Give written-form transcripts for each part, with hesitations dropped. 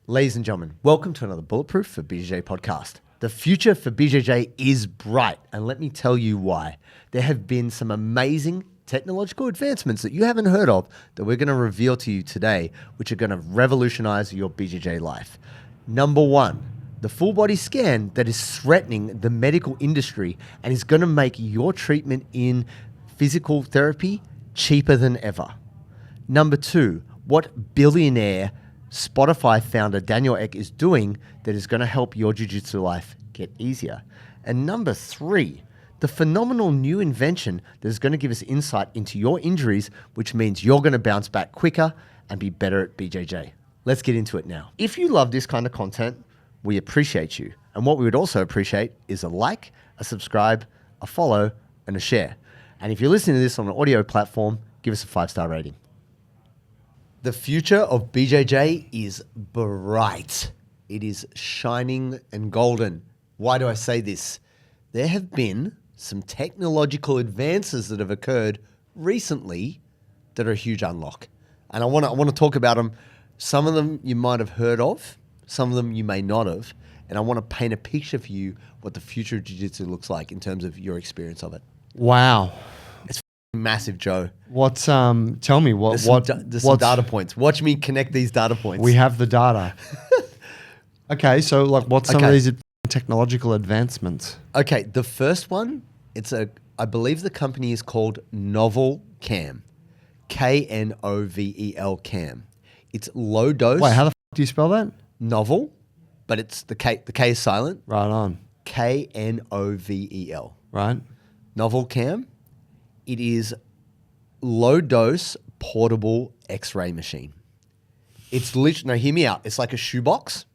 Ladies and gentlemen, welcome to another Bulletproof for BJJ podcast. The future for BJJ is bright, and let me tell you why. There have been some amazing technological advancements that you haven't heard of that we're going to reveal to you today, which are going to revolutionize your BJJ life. Number one, the full body scan that is threatening the medical industry and is going to make your treatment in physical therapy cheaper than ever. Number two, what billionaire Spotify founder Daniel Ek is doing that is going to help your jiu-jitsu life get easier. And number three, the phenomenal new invention that is going to give us insight into your injuries, which means you're going to bounce back quicker and be better at BJJ. Let's get into it now. If you love this kind of content, we appreciate you. And what we would also appreciate is a like, a subscribe, a follow, and a share. And if you're listening to this on an audio platform, give us a 5-star rating. The future of BJJ is bright. It is shining and golden. Why do I say this? There have been some technological advances that have occurred recently that are a huge unlock. And I want to talk about them. Some of them you might have heard of, some of them you may not have. And I want to paint a picture for you what the future of jiu-jitsu looks like in terms of your experience of it. Wow. Massive, Joe. What's tell me There's some data points. Watch me connect these data points. We have the data. Okay, so like what's some of these technological advancements? Okay, the first one, I believe the company is called Novel Cam. K-N-O-V-E-L Cam. It's low dose. Wait, how the do you spell that? Novel, but it's the K is silent. Right on. K-N-O-V-E-L. Right. Novel Cam. It is low dose portable X-ray machine. It's literally, no, hear me out. It's like a shoebox.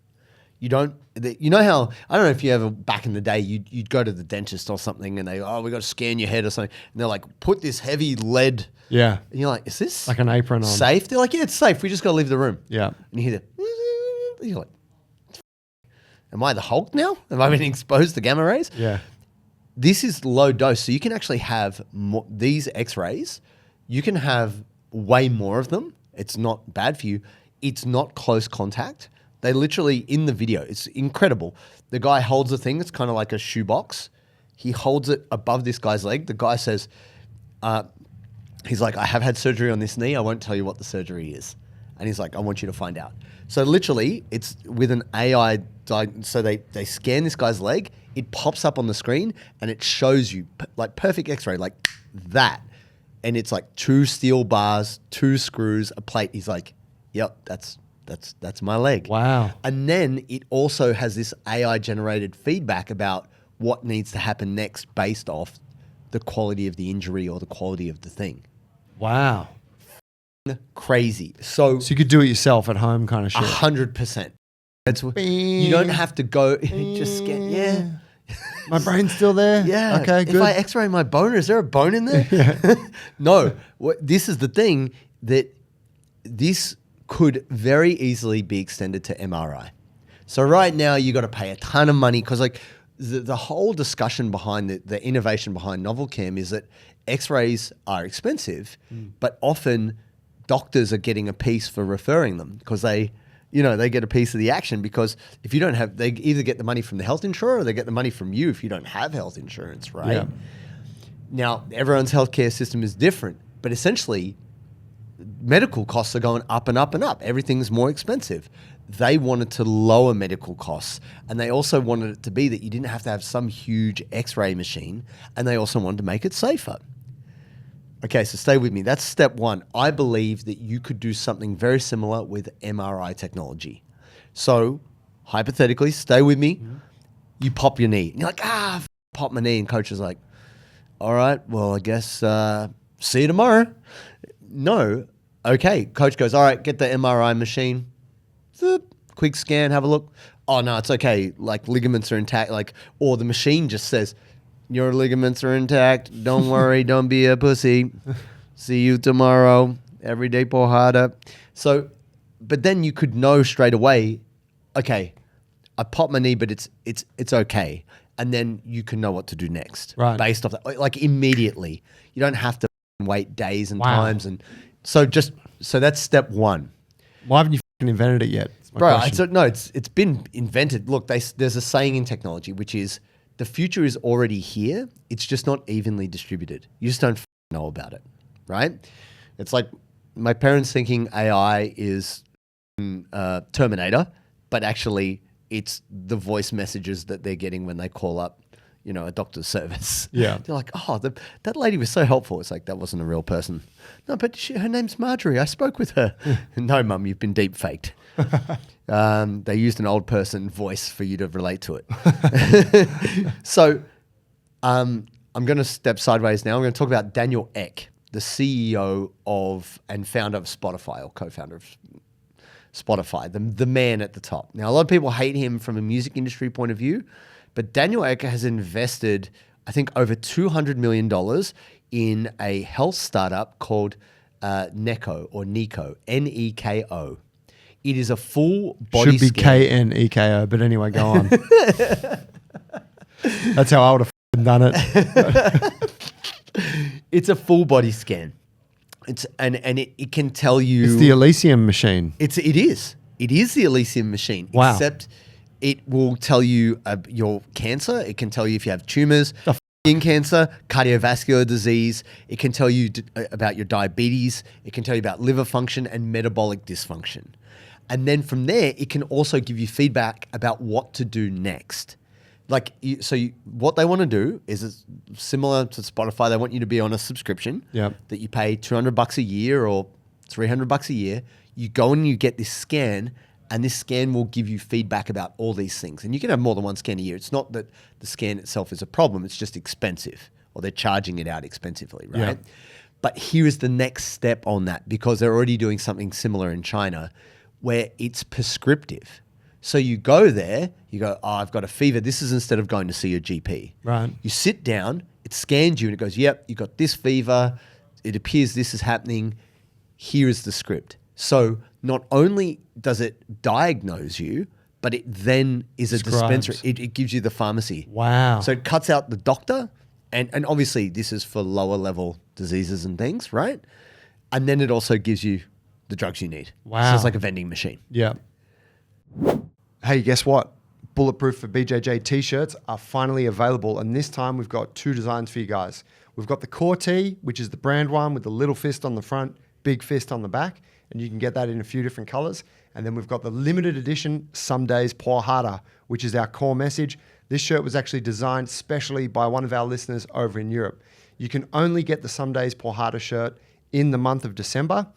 You know how, I don't know if you ever, back in the day, you'd go to the dentist or something and we got to scan your head or something. And they're like, put this heavy lead. Yeah. And you're like, is this like an apron on? Safe? They're like, yeah, it's safe. We just got to leave the room. Yeah. And you hear the, you're like, am I the Hulk now? Have I been exposed to gamma rays? Yeah. This is low dose, so you can actually have these X-rays. You can have way more of them. It's not bad for you. It's not close contact. They literally, in the video, it's incredible. The guy holds a thing. It's kind of like a shoebox. He holds it above this guy's leg. The guy says, he's like, I have had surgery on this knee. I won't tell you what the surgery is. And he's like, I want you to find out. So literally, it's with an AI, so they scan this guy's leg. It pops up on the screen and it shows you like perfect X-ray, like that. And it's like 2 steel bars, 2 screws, a plate. He's like, yep, that's my leg. Wow. And then it also has this AI generated feedback about what needs to happen next based off the quality of the injury or the quality of the thing. Wow. Crazy. So you could do it yourself at home kind of shit. 100%. You don't have to go just scan. Yeah. My brain's still there? Yeah. Okay, good. If I X-ray my bone, is there a bone in there? Yeah. No. This is the thing, that this could very easily be extended to MRI. So right now you got to pay a ton of money because like the whole discussion behind the innovation behind Novel Cam is that X-rays are expensive, but often doctors are getting a piece for referring them because they get a piece of the action, because if you don't have, they either get the money from the health insurer or they get the money from you if you don't have health insurance, right? Yeah. Now, everyone's healthcare system is different, but essentially medical costs are going up and up and up. Everything's more expensive. They wanted to lower medical costs, and they also wanted it to be that you didn't have to have some huge X-ray machine, and they also wanted to make it safer. Okay, so stay with me. That's step one. I believe that you could do something very similar with MRI technology. So, hypothetically, stay with me. Mm-hmm. You pop your knee. And you're like, pop my knee. And coach is like, all right, well, I guess see you tomorrow. No. Okay. Coach goes, all right, get the MRI machine. Quick scan, have a look. Oh, no, it's okay. Like, ligaments are intact. Like, or the machine just says, your ligaments are intact. Don't worry. Don't be a pussy. See you tomorrow. Every day por harder. So, but then you could know straight away, okay, I popped my knee, but it's okay. And then you can know what to do next. Right. Based off that. Like immediately. You don't have to wait days and times. And so that's step one. Why haven't you invented it yet? Bro, it's been invented. Look, there's a saying in technology, which is the future is already here. It's just not evenly distributed. You just don't know about it, right? It's like my parents thinking AI is Terminator, but actually it's the voice messages that they're getting when they call up, a doctor's service. Yeah. They're like, oh, that lady was so helpful. It's like, that wasn't a real person. No, but her name's Marjorie. I spoke with her. No, Mum, you've been deep faked. They used an old person voice for you to relate to it. So I'm going to step sideways now. I'm going to talk about Daniel Ek, the CEO of and founder of Spotify, or co-founder of Spotify, the man at the top. Now, a lot of people hate him from a music industry point of view, but Daniel Ek has invested, I think, over $200 million in a health startup called Neko, or Nico, Neko. It is a full body scan. Should be Kneko, but anyway, go on. That's how I would have done it. It's a full body scan. It can tell you. It's the Elysium machine. It is the Elysium machine. Wow. Except it will tell you your cancer. It can tell you if you have tumors, skin cancer, cardiovascular disease. It can tell you about your diabetes. It can tell you about liver function and metabolic dysfunction. And then from there, it can also give you feedback about what to do next. What they want to do is similar to Spotify. They want you to be on a subscription that you pay $200 a year or $300 a year. You go and you get this scan, and this scan will give you feedback about all these things. And you can have more than one scan a year. It's not that the scan itself is a problem. It's just expensive, or they're charging it out expensively, right? Yeah. But here is the next step on that, because they're already doing something similar in China where it's prescriptive. So you go there, you go, oh, I've got a fever. This is instead of going to see your GP. Right. You sit down, it scans you, and it goes, yep, you got this fever. It appears this is happening. Here is the script. So not only does it diagnose you, but it then is a dispensary. It gives you the pharmacy. Wow. So it cuts out the doctor, and obviously this is for lower level diseases and things, right? And then it also gives you the drugs you need. Wow. So it's like a vending machine. Yeah. Hey, guess what? Bulletproof for BJJ t-shirts are finally available, and this time we've got two designs for you guys. We've got the core tee, which is the brand one with the little fist on the front, big fist on the back, and you can get that in a few different colors. And then we've got the limited edition Some Days Pour Harder, which is our core message. This shirt was actually designed specially by one of our listeners over in Europe. You can only get the Some Days Pour Harder shirt in the month of December.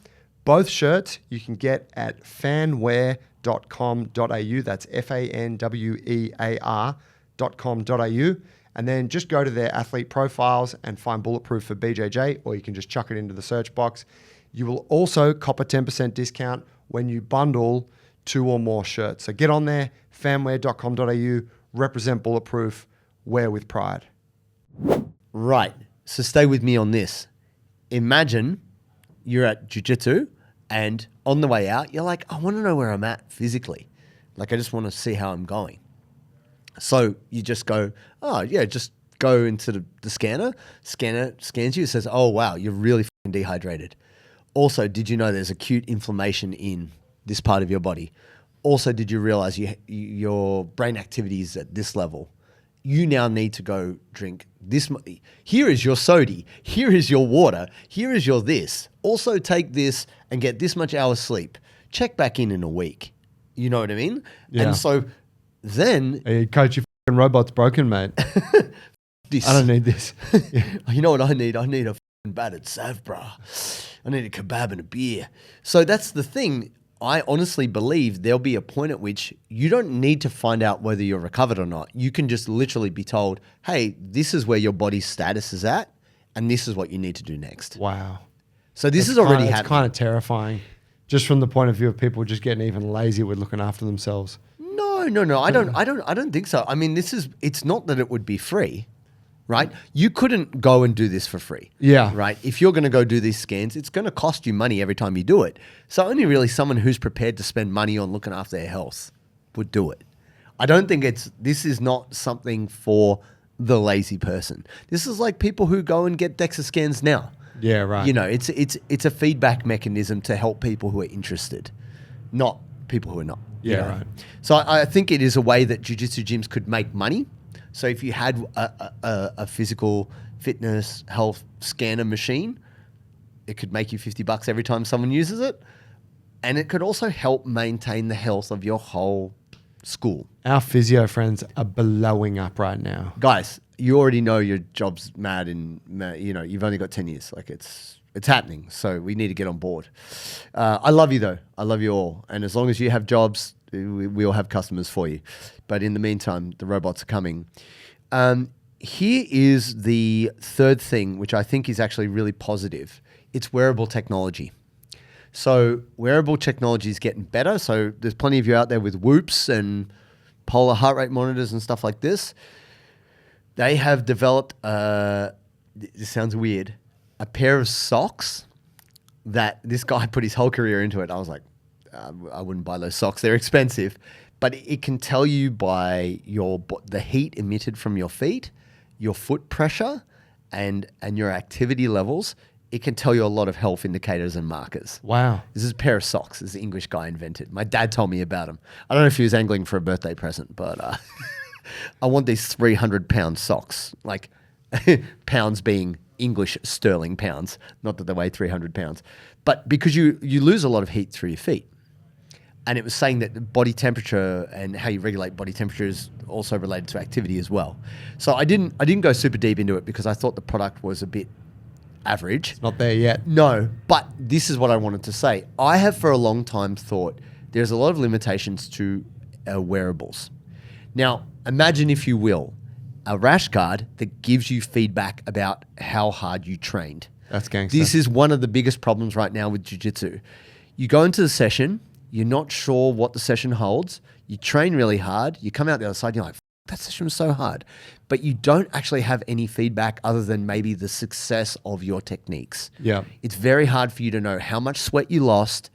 Both shirts you can get at fanwear.com.au. That's fanwear.com.au. And then just go to their athlete profiles and find Bulletproof for BJJ, or you can just chuck it into the search box. You will also cop a 10% discount when you bundle 2 or more shirts. So get on there, fanwear.com.au, represent Bulletproof, wear with pride. Right. So stay with me on this. Imagine you're at jiu-jitsu, and on the way out, you're like, I want to know where I'm at physically. Like, I just want to see how I'm going. So you just go, oh, yeah, just go into the scanner. Scanner scans you. It says, oh, wow, you're really fucking dehydrated. Also, did you know there's acute inflammation in this part of your body? Also, did you realize your brain activity is at this level? You now need to go drink this. Here is your soda. Here is your water. Here is your this. Also take this and get this much hours sleep. Check back in a week. You know what I mean? Yeah. And so then... Hey, coach, your fucking robot's broken, mate. This. I don't need this. You know what I need? I need a fucking battered sav, brah. I need a kebab and a beer. So that's the thing. I honestly believe there'll be a point at which you don't need to find out whether you're recovered or not. You can just literally be told, hey, this is where your body's status is at, and this is what you need to do next. Wow. So this is already happening. It's kind of terrifying, just from the point of view of people just getting even lazy with looking after themselves. No. I don't think so. I mean, it's not that it would be free, right? You couldn't go and do this for free. Yeah. Right? If you're going to go do these scans, it's going to cost you money every time you do it. So only really someone who's prepared to spend money on looking after their health would do it. I don't think this is not something for the lazy person. This is like people who go and get DEXA scans now. Yeah, right. You know, it's a feedback mechanism to help people who are interested, not people who are not. Yeah, right. So I think it is a way that jiu-jitsu gyms could make money. So if you had a physical fitness health scanner machine, it could make you $50 every time someone uses it. And it could also help maintain the health of your whole school. Our physio friends are blowing up right now. Guys, you already know your job's mad and, you've only got 10 years. Like it's happening. So we need to get on board. I love you though. I love you all. And as long as you have jobs, we all have customers for you. But in the meantime, the robots are coming. Here is the third thing, which I think is actually really positive. It's wearable technology. So wearable technology is getting better. So there's plenty of you out there with Whoops and polar heart rate monitors and stuff like this. They have developed, this sounds weird, a pair of socks that this guy put his whole career into it. I was like, I wouldn't buy those socks. They're expensive. But it can tell you by the heat emitted from your feet, your foot pressure, and your activity levels. It can tell you a lot of health indicators and markers. Wow. This is a pair of socks this English guy invented. My dad told me about them. I don't know if he was angling for a birthday present, but I want these 300-pound socks. Like pounds being English sterling pounds, not that they weigh 300 pounds. But because you lose a lot of heat through your feet. And it was saying that the body temperature and how you regulate body temperature is also related to activity as well. So I didn't go super deep into it because I thought the product was a bit average. It's not there yet. No, but this is what I wanted to say. I have for a long time thought there's a lot of limitations to wearables. Now, imagine, if you will, a rash guard that gives you feedback about how hard you trained. That's gangster. This is one of the biggest problems right now with jiu-jitsu. You go into the session, you're not sure what the session holds, you train really hard, you come out the other side, you're like, that session was so hard. But you don't actually have any feedback other than maybe the success of your techniques. Yeah. It's very hard for you to know how much sweat you lost,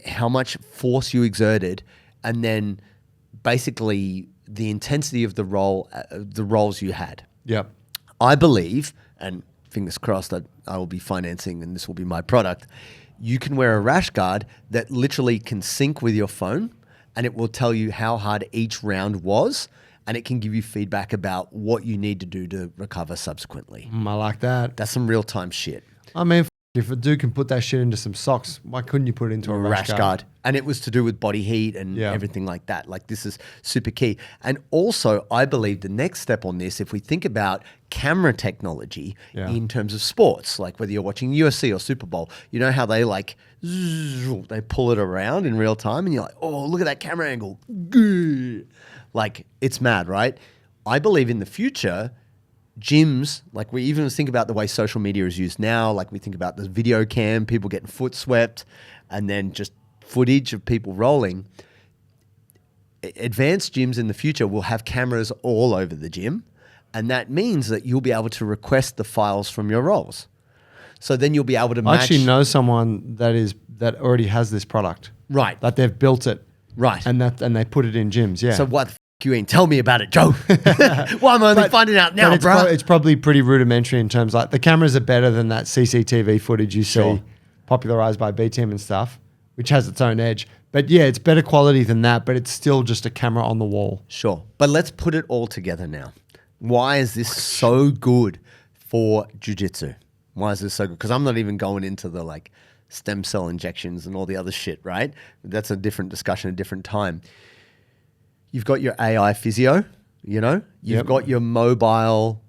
how much force you exerted, and then basically the intensity of the roles you had. Yep. I believe, and fingers crossed that I will be financing and this will be my product, you can wear a rash guard that literally can sync with your phone, and it will tell you how hard each round was, and it can give you feedback about what you need to do to recover subsequently. I like that. That's some real-time shit. I mean, if a dude can put that shit into some socks, why couldn't you put it into a rash guard? And it was to do with body heat and everything like that. Like, this is super key. And also, I believe the next step on this, if we think about camera technology in terms of sports, like whether you're watching UFC or Super Bowl, you know how they they pull it around in real time and you're like, oh, look at that camera angle. Like, it's mad, right? I believe in the future, gyms, like we even think about the way social media is used now, like we think about the video cam, people getting foot swept, and then just footage of people rolling. Advanced gyms in the future will have cameras all over the gym, and that means that you'll be able to request the files from your rolls. So then you'll be able to match. I actually know someone that already has this product. Right. That they've built it. Right. And they put it in gyms, yeah. So what the f*** you ain't tell me about it, Joe? Why am I only finding out now, bro? It's probably pretty rudimentary in terms like the cameras are better than that CCTV footage you see popularized by B Team and stuff, which has its own edge. But yeah, it's better quality than that, but it's still just a camera on the wall. Sure. But let's put it all together now. Why is this so good for jiu-jitsu? Why is this so good? Because I'm not even going into the stem cell injections and all the other shit, right? That's a different discussion, a different time. You've got your AI physio, you've got your mobile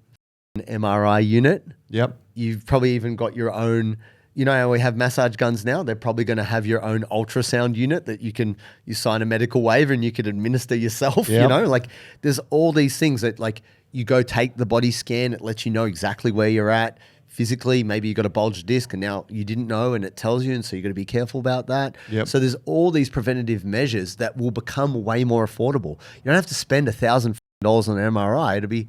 MRI unit. Yep. You've probably even got your own, how we have massage guns now? They're probably going to have your own ultrasound unit that you sign a medical waiver and you can administer yourself, there's all these things that you go take the body scan, it lets you know exactly where you're at physically. Maybe you got a bulged disc and now you didn't know and it tells you, and so you got to be careful about that. Yep. So there's all these preventative measures that will become way more affordable. You don't have to spend $1,000 on an MRI to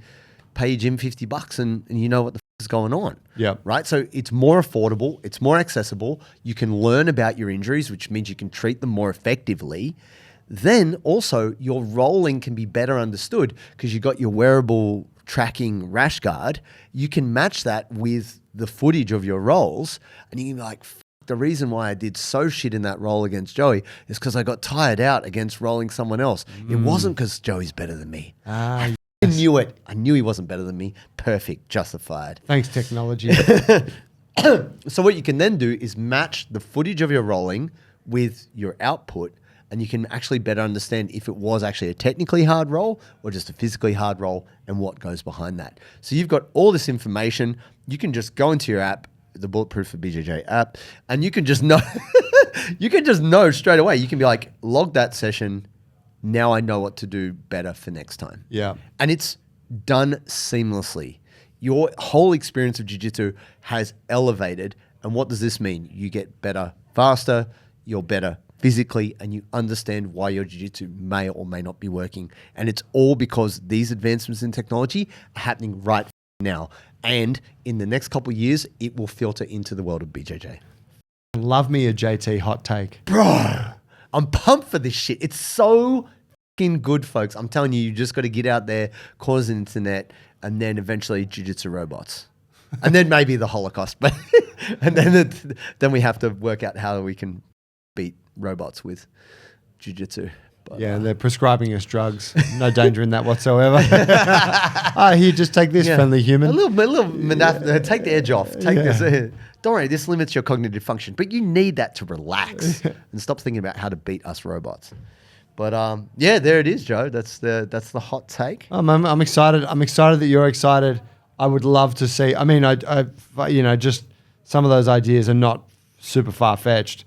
pay your gym $50 and you know what the is going on. Yep. Right? So it's more affordable, it's more accessible. You can learn about your injuries, which means you can treat them more effectively. Then also your rolling can be better understood because you've got your wearable tracking rash guard. You can match that with the footage of your rolls and you can be like, the reason why I did so shit in that roll against Joey is because I got tired out against rolling someone else. It wasn't because Joey's better than me. I knew it. I knew he wasn't better than me. Perfect. Justified. Thanks, technology. So what you can then do is match the footage of your rolling with your output, and you can actually better understand if it was actually a technically hard roll or just a physically hard roll and what goes behind that. So you've got all this information. You can just go into your app, the Bulletproof for BJJ app, and you can just know, you can just know straight away. You can be like, log that session. Now I know what to do better for next time. Yeah. And it's done seamlessly. Your whole experience of jiu-jitsu has elevated. And what does this mean? You get better faster, you're better physically, and you understand why your jiu-jitsu may or may not be working. And it's all because these advancements in technology are happening right now. And in the next couple of years, it will filter into the world of BJJ. Love me a JT hot take. Bro, I'm pumped for this shit. It's so fucking good, folks. I'm telling you, you just got to get out there, cause an internet, and then eventually jiu-jitsu robots. And then maybe the Holocaust. But and then we have to work out how we can beat robots with jiu-jitsu. Yeah, and they're prescribing us drugs. No danger in that whatsoever. Here, just take this, friendly human. A little take the edge off. Take this. Don't worry, this limits your cognitive function, but you need that to relax and stop thinking about how to beat us robots. But there it is, Joe. That's the hot take. I'm excited. I'm excited that you're excited. I would love to see. I mean, I just some of those ideas are not super far fetched.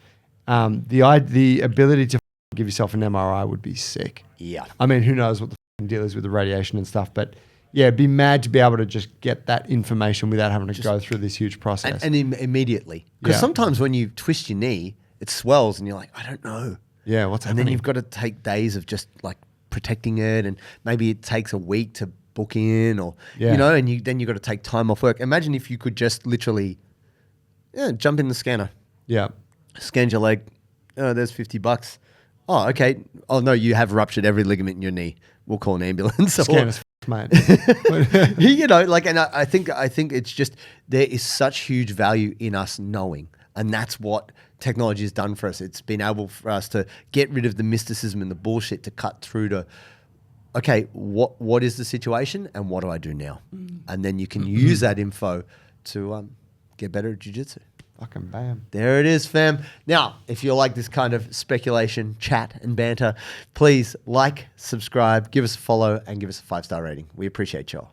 The ability to give yourself an MRI would be sick. Yeah. I mean, who knows what the deal is with the radiation and stuff, but yeah, it'd be mad to be able to just get that information without having to go through this huge process. And immediately. Because sometimes when you twist your knee, it swells and you're like, I don't know. Yeah, what's happening? And then you've got to take days of just like protecting it, and maybe it takes a week to book in, or and then you've got to take time off work. Imagine if you could just literally jump in the scanner. Yeah. Scan your leg. Oh, there's $50. Oh, okay. Oh no, you have ruptured every ligament in your knee. We'll call an ambulance. Scan us, mate. And I think it's just, there is such huge value in us knowing. And that's what technology has done for us. It's been able for us to get rid of the mysticism and the bullshit, to cut through to, okay, what is the situation and what do I do now? And then you can use that info to get better at jiu-jitsu. Fucking bam. There it is, fam. Now, if you like this kind of speculation, chat, and banter, please like, subscribe, give us a follow, and give us a 5-star rating. We appreciate y'all.